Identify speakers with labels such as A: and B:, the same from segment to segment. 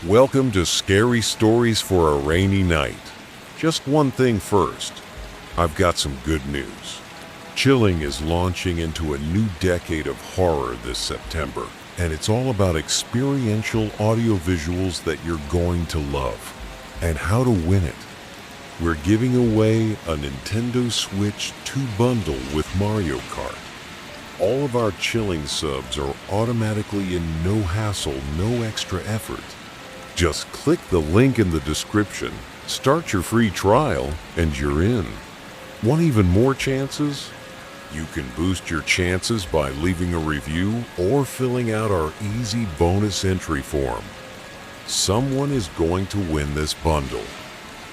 A: Welcome to Scary Stories for a Rainy Night. Just one thing first. I've got some good news. Chilling is launching into a new decade of horror this September, and it's all about experiential audiovisuals that you're going to love. And how to win it. We're giving away a Nintendo Switch 2 bundle with Mario Kart. All of our chilling subs are automatically in no hassle, no extra effort. Just click the link in the description, start your free trial, and you're in. Want even more chances? You can boost your chances by leaving a review or filling out our easy bonus entry form. Someone is going to win this bundle.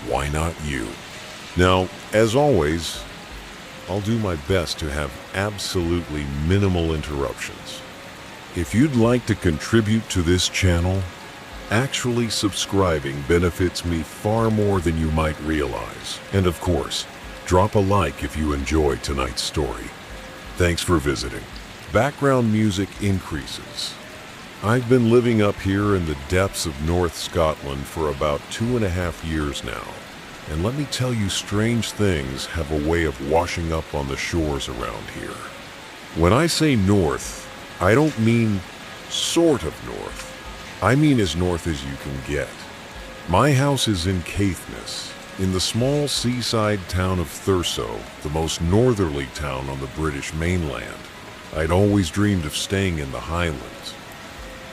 A: Why not you? Now, as always, I'll do my best to have absolutely minimal interruptions. If you'd like to contribute to this channel, actually subscribing benefits me far more than you might realize. And of course, drop a like if you enjoyed tonight's story. Thanks for visiting. Background music increases. I've been living up here in the depths of North Scotland for about 2.5 years now. And let me tell you, strange things have a way of washing up on the shores around here. When I say north, I don't mean sort of north. I mean as north as you can get. My house is in Caithness, in the small seaside town of Thurso, the most northerly town on the British mainland. I'd always dreamed of staying in the Highlands.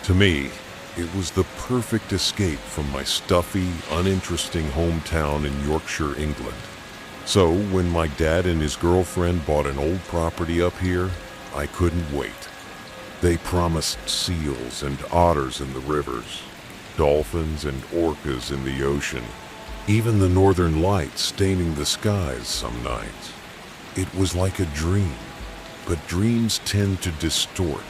A: To me, it was the perfect escape from my stuffy, uninteresting hometown in Yorkshire, England. So, when my dad and his girlfriend bought an old property up here, I couldn't wait. They promised seals and otters in the rivers, dolphins and orcas in the ocean, even the northern lights staining the skies some nights. It was like a dream, but dreams tend to distort.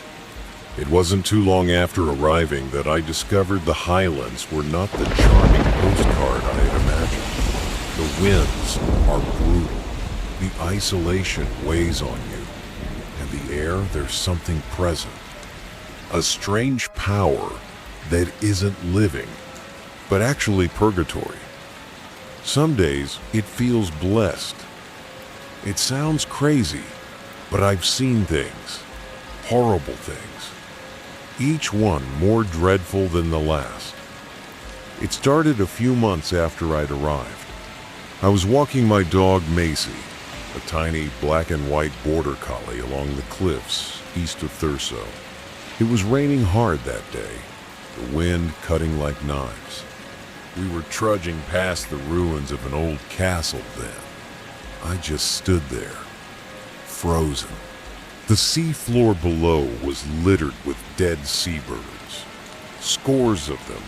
A: It wasn't too long after arriving that I discovered the Highlands were not the charming postcard I had imagined. The winds are brutal. The isolation weighs on you. And the air, there's something present. A strange power that isn't living, but actually purgatory. Some days it feels blessed. It sounds crazy, but I've seen things, horrible things, each one more dreadful than the last. It started a few months after I'd arrived. I was walking my dog Macy, a tiny black and white border collie, along the cliffs east of Thurso. It was raining hard that day, the wind cutting like knives. We were trudging past the ruins of an old castle then. I just stood there, frozen. The seafloor below was littered with dead seabirds, scores of them,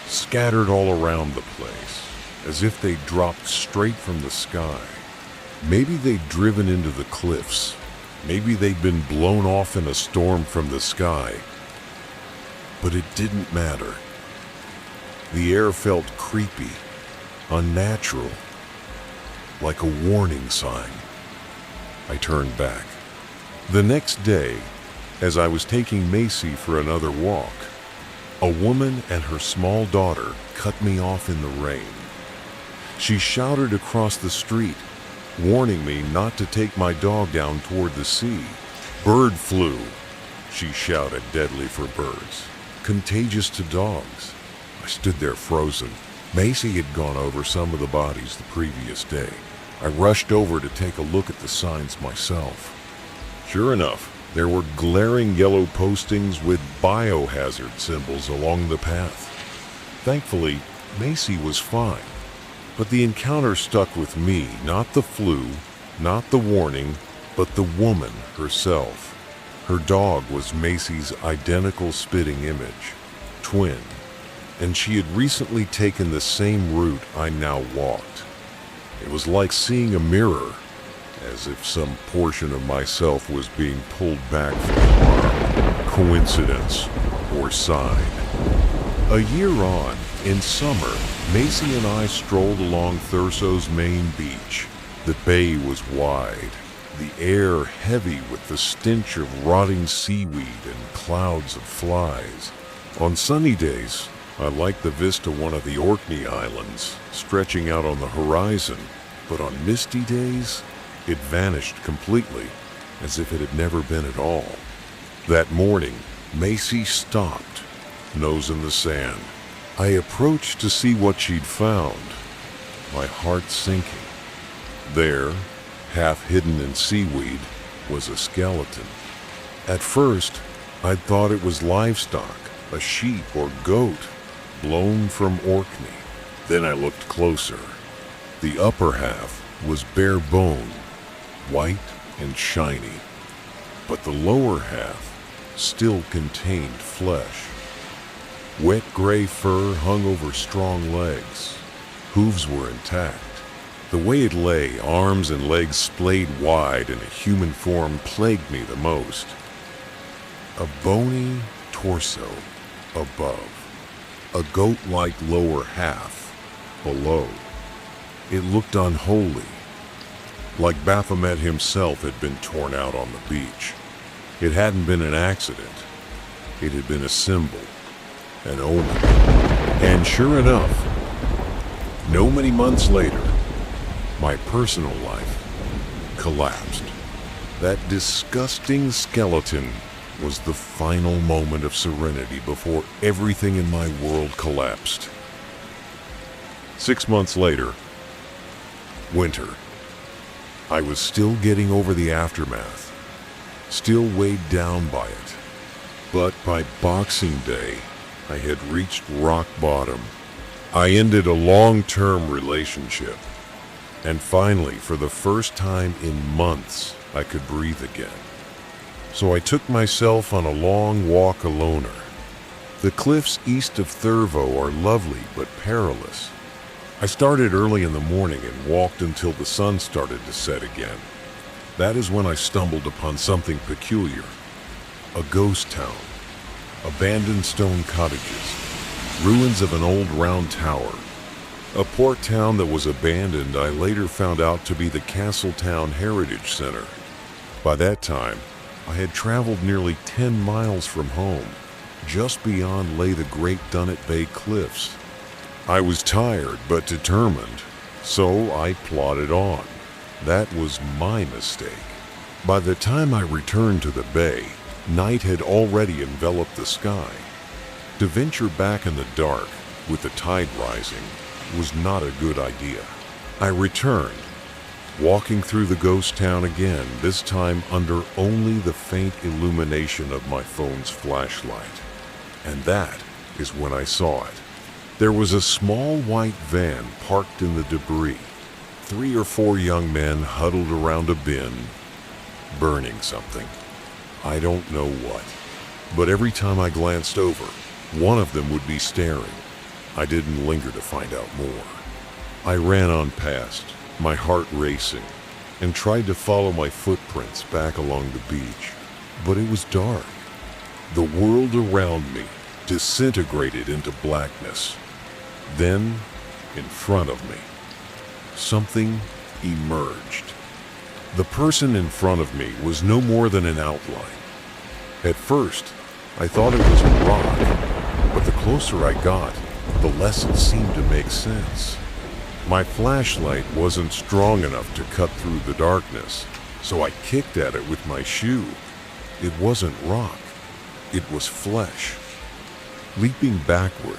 A: scattered all around the place, as if they dropped straight from the sky. Maybe they'd driven into the cliffs. Maybe they'd been blown off in a storm from the sky. But it didn't matter. The air felt creepy, unnatural, like a warning sign. I turned back. The next day, as I was taking Macy for another walk, a woman and her small daughter cut me off in the rain. She shouted across the street, warning me not to take my dog down toward the sea. Bird flu, she shouted, deadly for birds, contagious to dogs. I stood there frozen. Macy had gone over some of the bodies the previous day. I rushed over to take a look at the signs myself. Sure enough, there were glaring yellow postings with biohazard symbols along the path. Thankfully, Macy was fine. But the encounter stuck with me, not the flu, not the warning, but the woman herself. Her dog was Macy's identical spitting image, twin, and she had recently taken the same route I now walked. It was like seeing a mirror, as if some portion of myself was being pulled back from harm, coincidence, or sign. A year on, in summer, Macy and I strolled along Thurso's main beach. The bay was wide, the air heavy with the stench of rotting seaweed and clouds of flies. On sunny days, I liked the vista one of the Orkney Islands, stretching out on the horizon, but on misty days, it vanished completely, as if it had never been at all. That morning, Macy stopped, nose in the sand. I approached to see what she'd found, my heart sinking. There, half hidden in seaweed, was a skeleton. At first, I'd thought it was livestock, a sheep or goat, blown from Orkney. Then I looked closer. The upper half was bare bone, white and shiny, but the lower half still contained flesh. Wet gray fur hung over strong legs. Hooves were intact. The way it lay, arms and legs splayed wide in a human form, plagued me the most. A bony torso above, a goat-like lower half below. It looked unholy, like Baphomet himself had been torn out on the beach. It hadn't been an accident. It had been a symbol, an omen. And sure enough, no many months later, my personal life collapsed. That disgusting skeleton was the final moment of serenity before everything in my world collapsed. 6 months later, winter. I was still getting over the aftermath, still weighed down by it. But by Boxing Day, I had reached rock bottom. I ended a long-term relationship. And finally, for the first time in months, I could breathe again. So I took myself on a long walk aloner. The cliffs east of Thurvo are lovely but perilous. I started early in the morning and walked until the sun started to set again. That is when I stumbled upon something peculiar. A ghost town. Abandoned stone cottages. Ruins of an old round tower. A port town that was abandoned I later found out to be the Castletown Heritage Center. By that time, I had traveled nearly 10 miles from home. Just beyond lay the Great Dunnet Bay Cliffs. I was tired but determined, so I plodded on. That was my mistake. By the time I returned to the bay, night had already enveloped the sky. To venture back in the dark, with the tide rising, was not a good idea. I returned, walking through the ghost town again, this time under only the faint illumination of my phone's flashlight. And that is when I saw it. There was a small white van parked in the debris. 3 or 4 young men huddled around a bin, burning something. I don't know what. But every time I glanced over, one of them would be staring. I didn't linger to find out more. I ran on past, my heart racing, and tried to follow my footprints back along the beach. But it was dark. The world around me disintegrated into blackness. Then, in front of me, something emerged. The person in front of me was no more than an outline. At first, I thought it was a rock, but the closer I got, the less it seemed to make sense. My flashlight wasn't strong enough to cut through the darkness, so I kicked at it with my shoe. It wasn't rock, it was flesh. Leaping backward,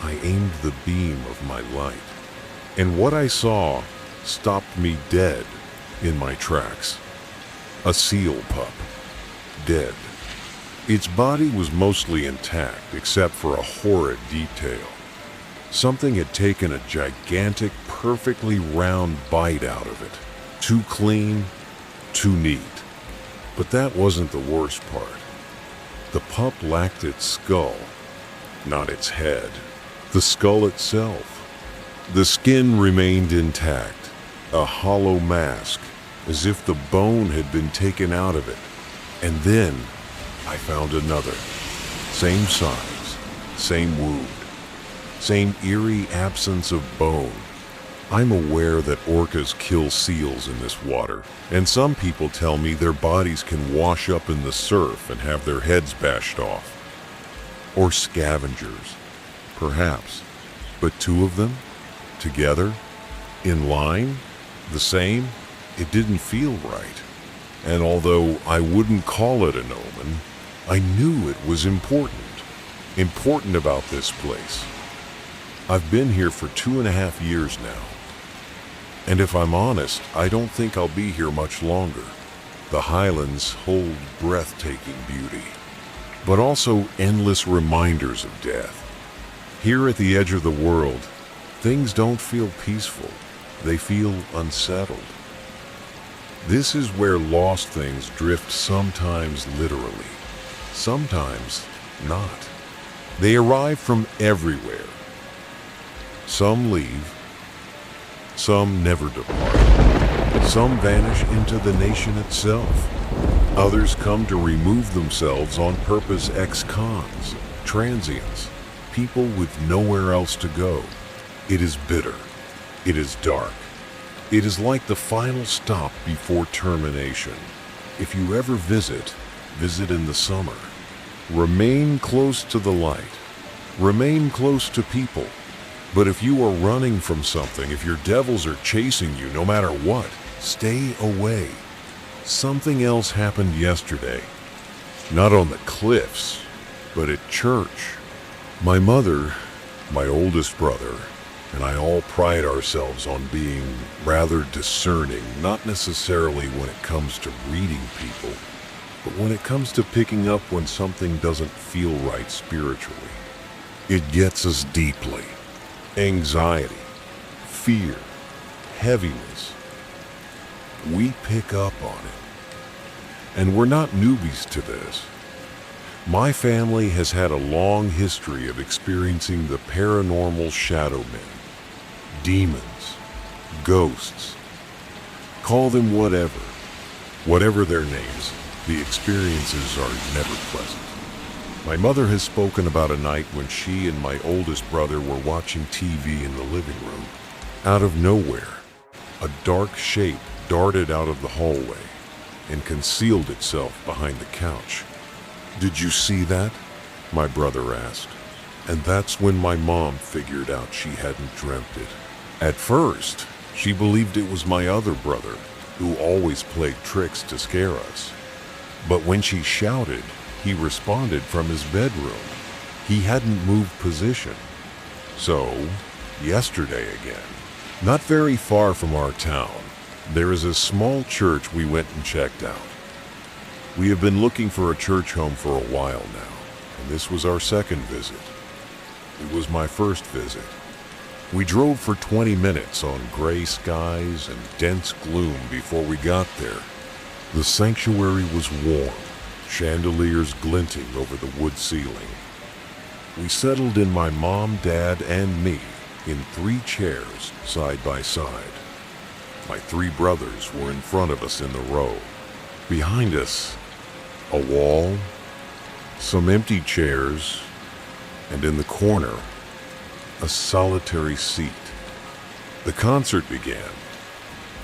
A: I aimed the beam of my light, and what I saw stopped me dead in my tracks. A seal pup, dead. Its body was mostly intact except for a horrid detail. Something had taken a gigantic, perfectly round bite out of it. Too clean, too neat. But that wasn't the worst part. The pup lacked its skull, not its head. The skull itself. The skin remained intact, a hollow mask, as if the bone had been taken out of it. And then I found another. Same size, same wound, same eerie absence of bone. I'm aware that orcas kill seals in this water, and some people tell me their bodies can wash up in the surf and have their heads bashed off. Or scavengers, Perhaps. But two of them? Together? In line? The same? It didn't feel right. And although I wouldn't call it an omen, I knew it was important. Important about this place. I've been here for 2.5 years now. And if I'm honest, I don't think I'll be here much longer. The Highlands hold breathtaking beauty, but also endless reminders of death. Here at the edge of the world, things don't feel peaceful. They feel unsettled. This is where lost things drift, sometimes literally, sometimes not. They arrive from everywhere. Some leave, some never depart. Some vanish into the nation itself. Others come to remove themselves on purpose, ex-cons, transients, people with nowhere else to go. It is bitter. It is dark. It is like the final stop before termination. If you ever visit in the summer. Remain close to the light. Remain close to people. But if you are running from something, if your devils are chasing you no matter what, stay away. Something else happened yesterday. Not on the cliffs, but at church. My mother, my oldest brother, and I all pride ourselves on being rather discerning, not necessarily when it comes to reading people, but when it comes to picking up when something doesn't feel right spiritually. It gets us deeply. Anxiety, fear, heaviness. We pick up on it. And we're not newbies to this. My family has had a long history of experiencing the paranormal shadow men, demons, ghosts. Call them whatever their names, the experiences are never pleasant. My mother has spoken about a night when she and my oldest brother were watching TV in the living room. Out of nowhere, a dark shape darted out of the hallway and concealed itself behind the couch. "Did you see that?" my brother asked. And that's when my mom figured out she hadn't dreamt it. At first, she believed it was my other brother, who always played tricks to scare us. But when she shouted, he responded from his bedroom. He hadn't moved position. So, yesterday again, not very far from our town, there is a small church we went and checked out. We have been looking for a church home for a while now, and this was our second visit. It was my first visit. We drove for 20 minutes on gray skies and dense gloom before we got there. The sanctuary was warm, chandeliers glinting over the wood ceiling. We settled in, my mom, dad, and me, in 3 chairs side by side. My 3 brothers were in front of us in the row. Behind us, a wall, some empty chairs, and in the corner, a solitary seat. The concert began,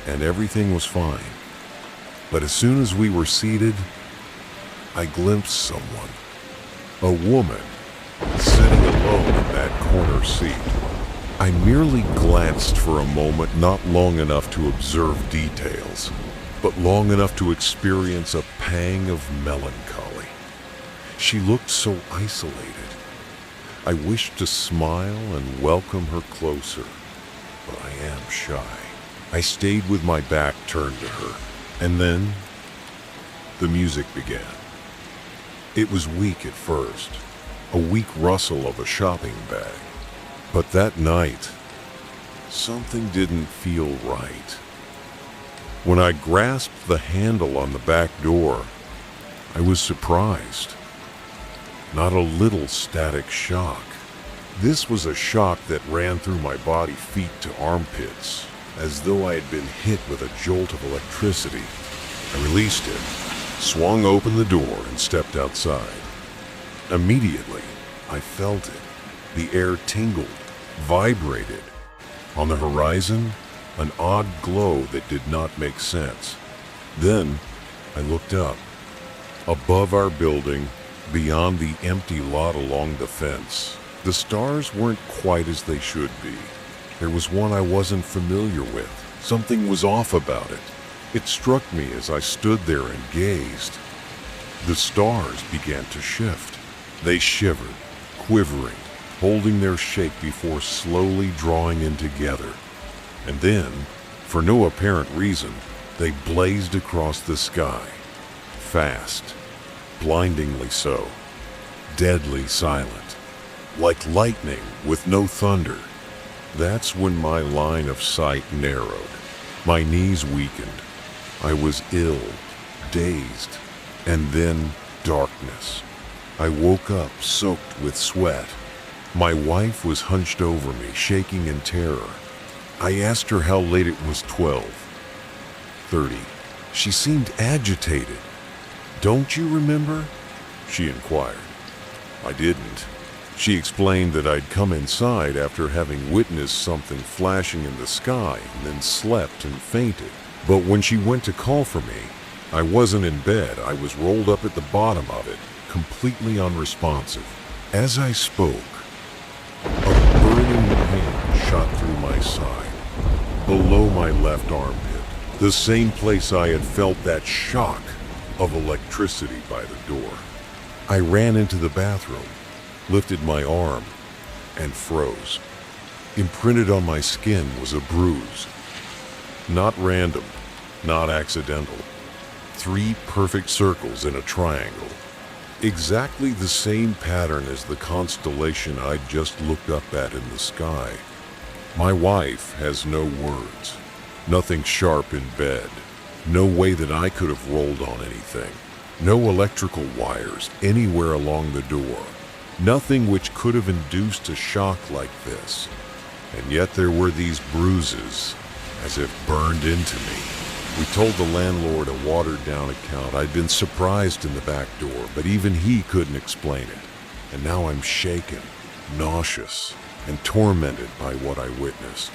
A: and everything was fine. But as soon as we were seated, I glimpsed someone, a woman, sitting alone in that corner seat. I merely glanced for a moment, not long enough to observe details, but long enough to experience a pang of melancholy. She looked so isolated. I wished to smile and welcome her closer, but I am shy. I stayed with my back turned to her, and then the music began. It was weak at first, a weak rustle of a shopping bag. But that night, something didn't feel right. When I grasped the handle on the back door, I was surprised. Not a little static shock. This was a shock that ran through my body, feet to armpits, as though I had been hit with a jolt of electricity. I released it, swung open the door, and stepped outside. Immediately, I felt it. The air tingled, vibrated. On the horizon, an odd glow that did not make sense. Then, I looked up. Above our building, beyond the empty lot along the fence, The stars weren't quite as they should be. There was one I wasn't familiar with. Something was off about it. It struck me as I stood there and gazed. The stars began to shift. They shivered, quivering, holding their shape before slowly drawing in together. And then, for no apparent reason, they blazed across the sky. Fast, blindingly so, deadly silent, like lightning with no thunder. That's when my line of sight narrowed. My knees weakened. I was ill, dazed, and then darkness. I woke up soaked with sweat. My wife was hunched over me, shaking in terror. I asked her how late it was. 12:30. She seemed agitated. "Don't you remember?" she inquired. I didn't. She explained that I'd come inside after having witnessed something flashing in the sky and then slept and fainted. But when she went to call for me, I wasn't in bed. I was rolled up at the bottom of it, completely unresponsive. As I spoke, a burning pain shot through my side, below my left armpit, the same place I had felt that shock of electricity by the door. I ran into the bathroom, lifted my arm, and froze. Imprinted on my skin was a bruise. Not random, not accidental. 3 perfect circles in a triangle. Exactly the same pattern as the constellation I'd just looked up at in the sky. My wife has no words. Nothing sharp in bed. No way that I could have rolled on anything. No electrical wires anywhere along the door. Nothing which could have induced a shock like this. And yet there were these bruises, as if burned into me. We told the landlord a watered-down account. I'd been surprised in the back door, but even he couldn't explain it. And now I'm shaken, nauseous, and tormented by what I witnessed.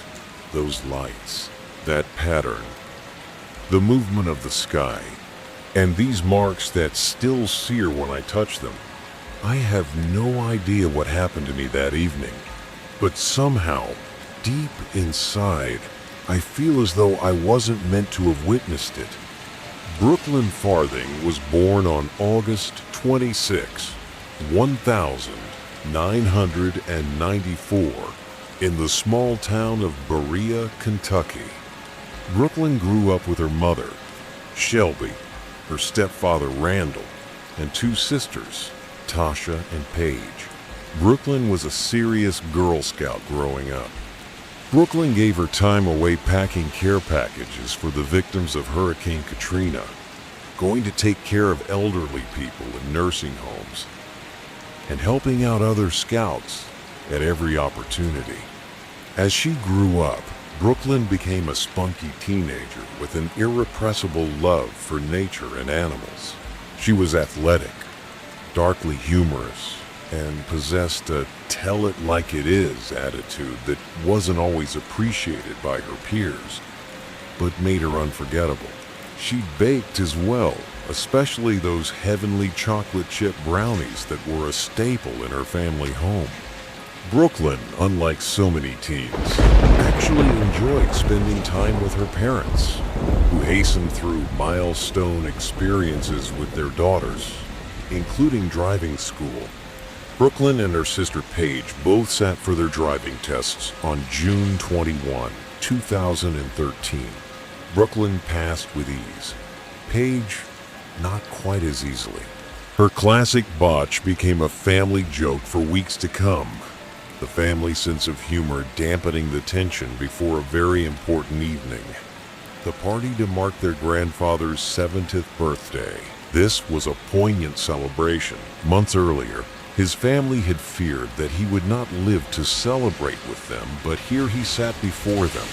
A: Those lights, that pattern, the movement of the sky, and these marks that still sear when I touch them. I have no idea what happened to me that evening, but somehow, deep inside, I feel as though I wasn't meant to have witnessed it. Brooklyn Farthing was born on August 26, 1994, in the small town of Berea, Kentucky. Brooklyn grew up with her mother, Shelby, her stepfather Randall, and 2 sisters, Tasha and Paige. Brooklyn was a serious Girl Scout growing up. Brooklyn gave her time away packing care packages for the victims of Hurricane Katrina, going to take care of elderly people in nursing homes, and helping out other scouts at every opportunity. As she grew up, Brooklyn became a spunky teenager with an irrepressible love for nature and animals. She was athletic, darkly humorous, and possessed a tell-it-like-it-is attitude that wasn't always appreciated by her peers, but made her unforgettable. She baked as well, especially those heavenly chocolate chip brownies that were a staple in her family home. Brooklyn, unlike so many teens, actually enjoyed spending time with her parents, who hastened through milestone experiences with their daughters, including driving school. Brooklyn and her sister Paige both sat for their driving tests on June 21, 2013. Brooklyn passed with ease. Paige, not quite as easily. Her classic botch became a family joke for weeks to come, the family sense of humor dampening the tension before a very important evening. The party to mark their grandfather's 70th birthday. This was a poignant celebration. Months earlier, his family had feared that he would not live to celebrate with them, but here he sat before them,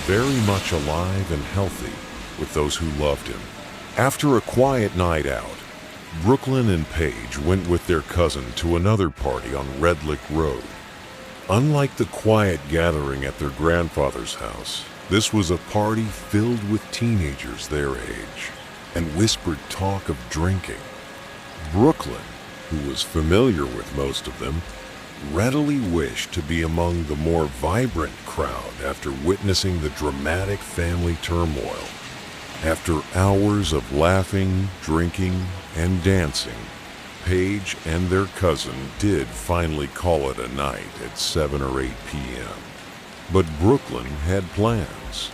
A: very much alive and healthy, with those who loved him. After a quiet night out, Brooklyn and Paige went with their cousin to another party on Red Lick Road. Unlike the quiet gathering at their grandfather's house, this was a party filled with teenagers their age, and whispered talk of drinking. Brooklyn, who was familiar with most of them, readily wished to be among the more vibrant crowd after witnessing the dramatic family turmoil. After hours of laughing, drinking, and dancing, Paige and their cousin did finally call it a night at 7 or 8 p.m. But Brooklyn had plans.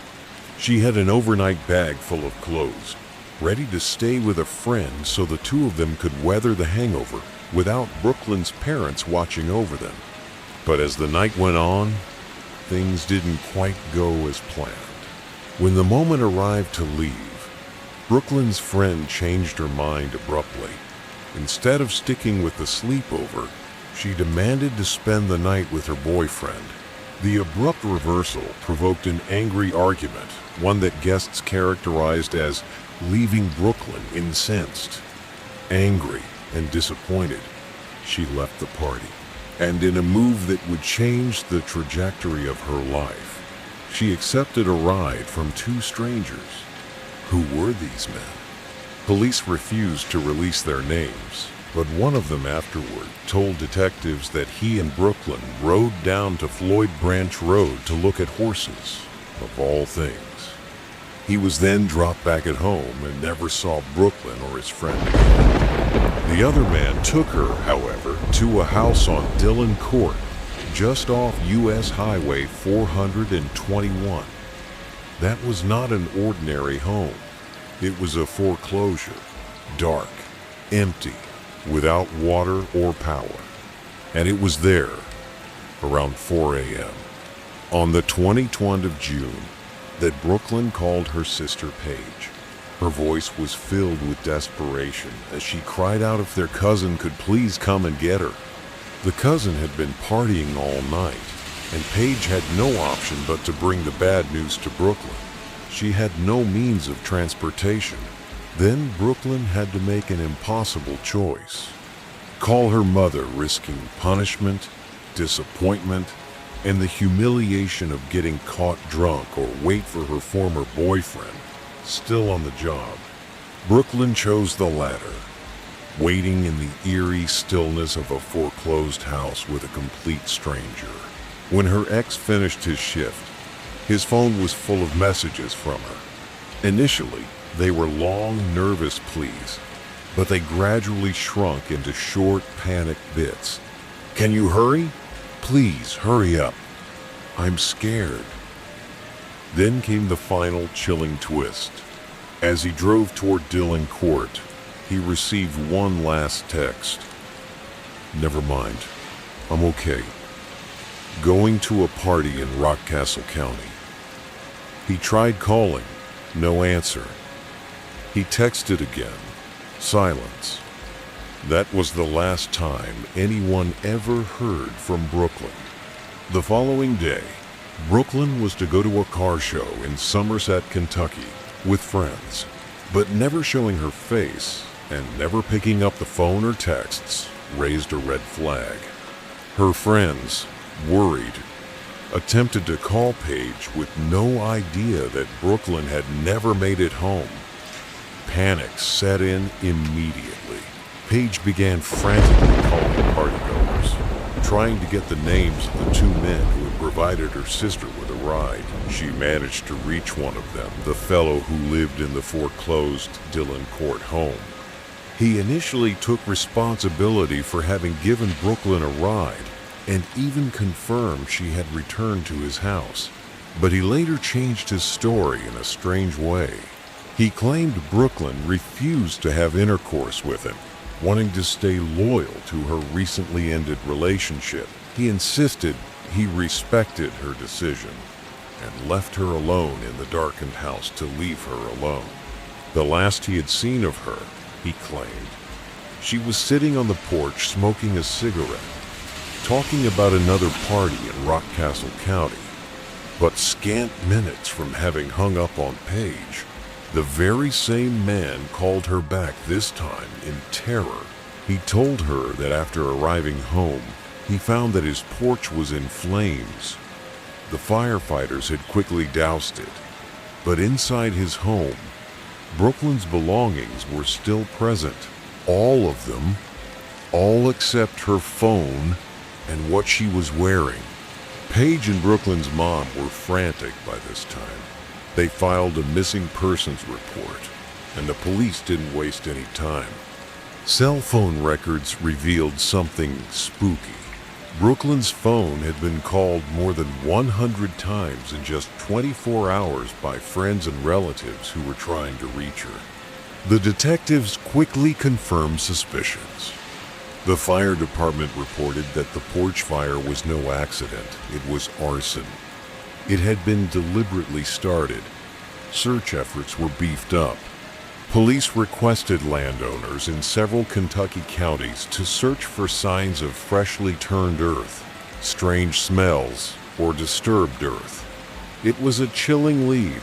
A: She had an overnight bag full of clothes, ready to stay with a friend so the two of them could weather the hangover without Brooklyn's parents watching over them. But as the night went on, things didn't quite go as planned. When the moment arrived to leave, Brooklyn's friend changed her mind abruptly. Instead of sticking with the sleepover, she demanded to spend the night with her boyfriend. The abrupt reversal provoked an angry argument, one that guests characterized as leaving Brooklyn incensed. Angry and disappointed, she left the party. And in a move that would change the trajectory of her life, she accepted a ride from two strangers. Who were these men? Police refused to release their names, but one of them afterward told detectives that he and Brooklyn rode down to Floyd Branch Road to look at horses, of all things. He was then dropped back at home and never saw Brooklyn or his friend again. The other man took her, however, to a house on Dillon Court, just off U.S. Highway 421. That was not an ordinary home. It was a foreclosure, dark, empty, without water or power. And it was there, around 4 a.m., on the 20th of June, that Brooklyn called her sister Paige. Her voice was filled with desperation as she cried out if their cousin could please come and get her. The cousin had been partying all night, and Paige had no option but to bring the bad news to Brooklyn. She had no means of transportation. Then Brooklyn had to make an impossible choice. Call her mother, risking punishment, disappointment, and the humiliation of getting caught drunk, or wait for her former boyfriend, still on the job. Brooklyn chose the latter, waiting in the eerie stillness of a foreclosed house with a complete stranger. When her ex finished his shift, his phone was full of messages from her. Initially, they were long, nervous pleas, but they gradually shrunk into short, panicked bits. "Can you hurry? Please, hurry up. I'm scared." Then came the final chilling twist. As he drove toward Dillon Court, he received one last text. "Never mind. I'm okay. Going to a party in Rockcastle County." He tried calling, no answer. He texted again, silence. That was the last time anyone ever heard from Brooklyn. The following day, Brooklyn was to go to a car show in Somerset, Kentucky, with friends, but never showing her face and never picking up the phone or texts raised a red flag. Her friends, worried, attempted to call Paige with no idea that Brooklyn had never made it home. Panic set in immediately. Paige began frantically calling partygoers, trying to get the names of the two men who had provided her sister with a ride. She managed to reach one of them, the fellow who lived in the foreclosed Dillon Court home. He initially took responsibility for having given Brooklyn a ride, and even confirmed she had returned to his house. But he later changed his story in a strange way. He claimed Brooklyn refused to have intercourse with him, wanting to stay loyal to her recently ended relationship. He insisted he respected her decision and left her alone in the darkened house to leave her alone. The last he had seen of her, he claimed, she was sitting on the porch smoking a cigarette, talking about another party in Rockcastle County. But scant minutes from having hung up on Paige, the very same man called her back, this time in terror. He told her that after arriving home, he found that his porch was in flames. The firefighters had quickly doused it, but inside his home, Brooklyn's belongings were still present. All of them, all except her phone and what she was wearing. Paige and Brooklyn's mom were frantic by this time. They filed a missing persons report, and the police didn't waste any time. Cell phone records revealed something spooky. Brooklyn's phone had been called more than 100 times in just 24 hours by friends and relatives who were trying to reach her. The detectives quickly confirmed suspicions. The fire department reported that the porch fire was no accident. It was arson. It had been deliberately started. Search efforts were beefed up. Police requested landowners in several Kentucky counties to search for signs of freshly turned earth, strange smells, or disturbed earth. It was a chilling lead.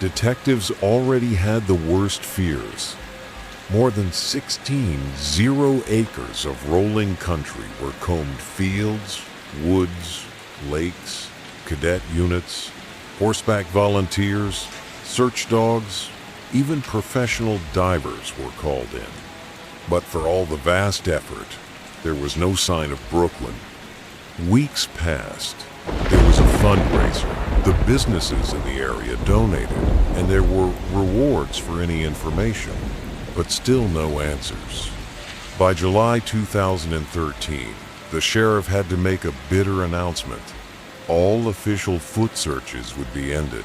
A: Detectives already had the worst fears. More than 16 0 acres of rolling country were combed: fields, woods, lakes, cadet units, horseback volunteers, search dogs. Even professional divers were called in. But for all the vast effort, there was no sign of Brooklyn. Weeks passed. There was a fundraiser. The businesses in the area donated, and there were rewards for any information, but still no answers. By July 2013, the sheriff had to make a bitter announcement. All official foot searches would be ended.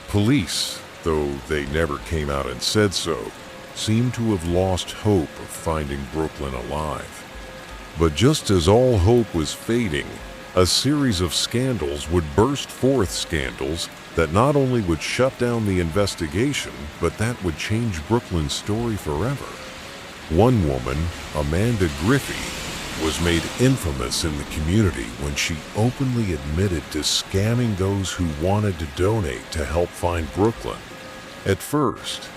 A: Police, though they never came out and said so, seemed to have lost hope of finding Brooklyn alive. But just as all hope was fading, a series of scandals would burst forth, scandals that not only would shut down the investigation, but that would change Brooklyn's story forever. One woman, Amanda Griffey, was made infamous in the community when she openly admitted to scamming those who wanted to donate to help find Brooklyn. At first,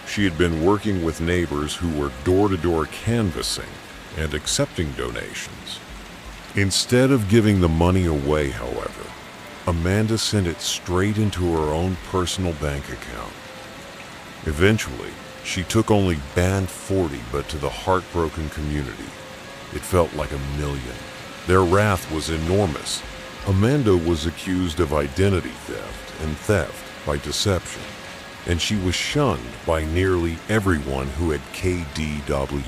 A: she had been working with neighbors who were door-to-door canvassing and accepting donations. Instead of giving the money away, however, Amanda sent it straight into her own personal bank account. Eventually, she took only band 40, but to the heartbroken community, it felt like a million. Their wrath was enormous. Amanda was accused of identity theft and theft by deception, and she was shunned by nearly everyone who had KDW.